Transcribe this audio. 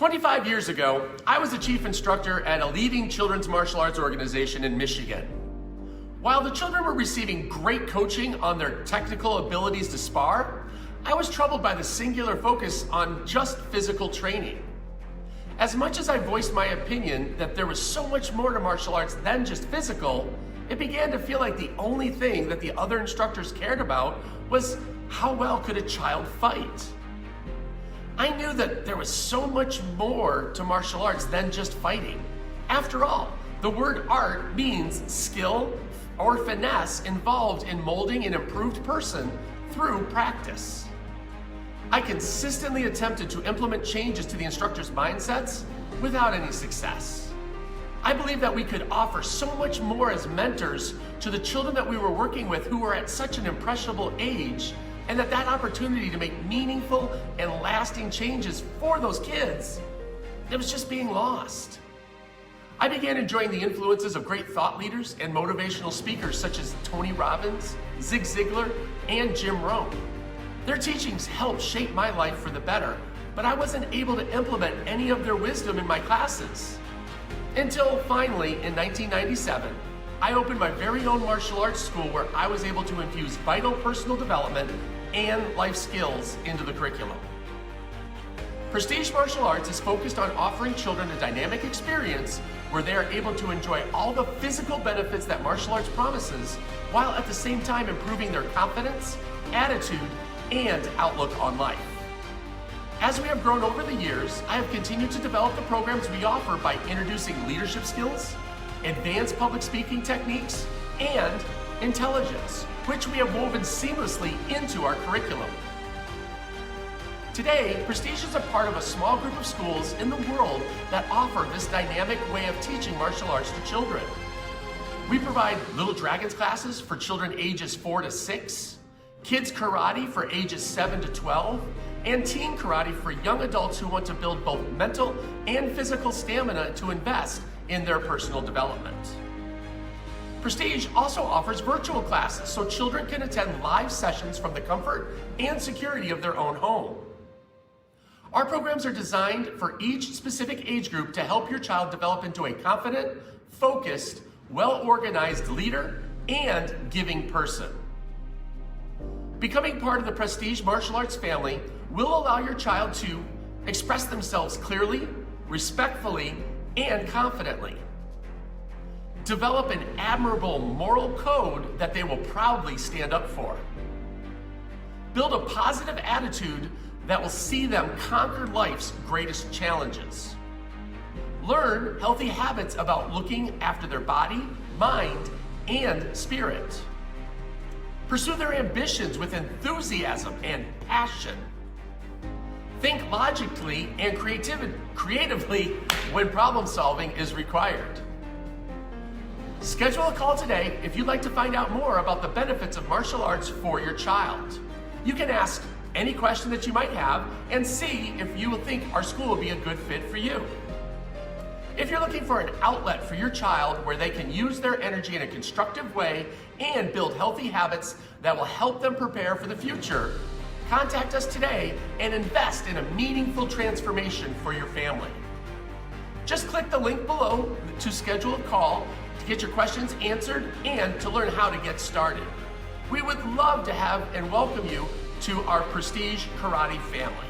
25 years ago, I was a chief instructor at a leading children's martial arts organization in Michigan. While the children were receiving great coaching on their technical abilities to spar, I was troubled by the singular focus on just physical training. As much as I voiced my opinion that there was so much more to martial arts than just physical, it began to feel like the only thing that the other instructors cared about was how well could a child fight. I knew that there was so much more to martial arts than just fighting. After all, the word art means skill or finesse involved in molding an improved person through practice. I consistently attempted to implement changes to the instructors' mindsets without any success. I believe that we could offer so much more as mentors to the children that we were working with who were at such an impressionable age, and that opportunity to make meaningful and lasting changes for those kids, it was just being lost. I began enjoying the influences of great thought leaders and motivational speakers such as Tony Robbins, Zig Ziglar, and Jim Rohn. Their teachings helped shape my life for the better, but I wasn't able to implement any of their wisdom in my classes. Until finally, in 1997, I opened my very own martial arts school where I was able to infuse vital personal development and life skills into the curriculum. Prestige Martial Arts is focused on offering children a dynamic experience where they are able to enjoy all the physical benefits that martial arts promises, while at the same time improving their confidence, attitude, and outlook on life. As we have grown over the years, I have continued to develop the programs we offer by introducing leadership skills, advanced public speaking techniques, and intelligence, which we have woven seamlessly into our curriculum. Today, Prestige is a part of a small group of schools in the world that offer this dynamic way of teaching martial arts to children. We provide Little Dragons classes for children ages 4 to 6, kids karate for ages 7 to 12, and teen karate for young adults who want to build both mental and physical stamina to invest in their personal development. Prestige also offers virtual classes so children can attend live sessions from the comfort and security of their own home. Our programs are designed for each specific age group to help your child develop into a confident, focused, well-organized leader and giving person. Becoming part of the Prestige Martial Arts family will allow your child to express themselves clearly, respectfully, and confidently. Develop an admirable moral code that they will proudly stand up for. Build a positive attitude that will see them conquer life's greatest challenges. Learn healthy habits about looking after their body, mind, and spirit. Pursue their ambitions with enthusiasm and passion. Think logically and creatively when problem solving is required. Schedule a call today if you'd like to find out more about the benefits of martial arts for your child. You can ask any question that you might have and see if you think our school will be a good fit for you. If you're looking for an outlet for your child where they can use their energy in a constructive way and build healthy habits that will help them prepare for the future, contact us today and invest in a meaningful transformation for your family. Just click the link below to schedule a call to get your questions answered and to learn how to get started. We would love to have and welcome you to our Prestige Karate family.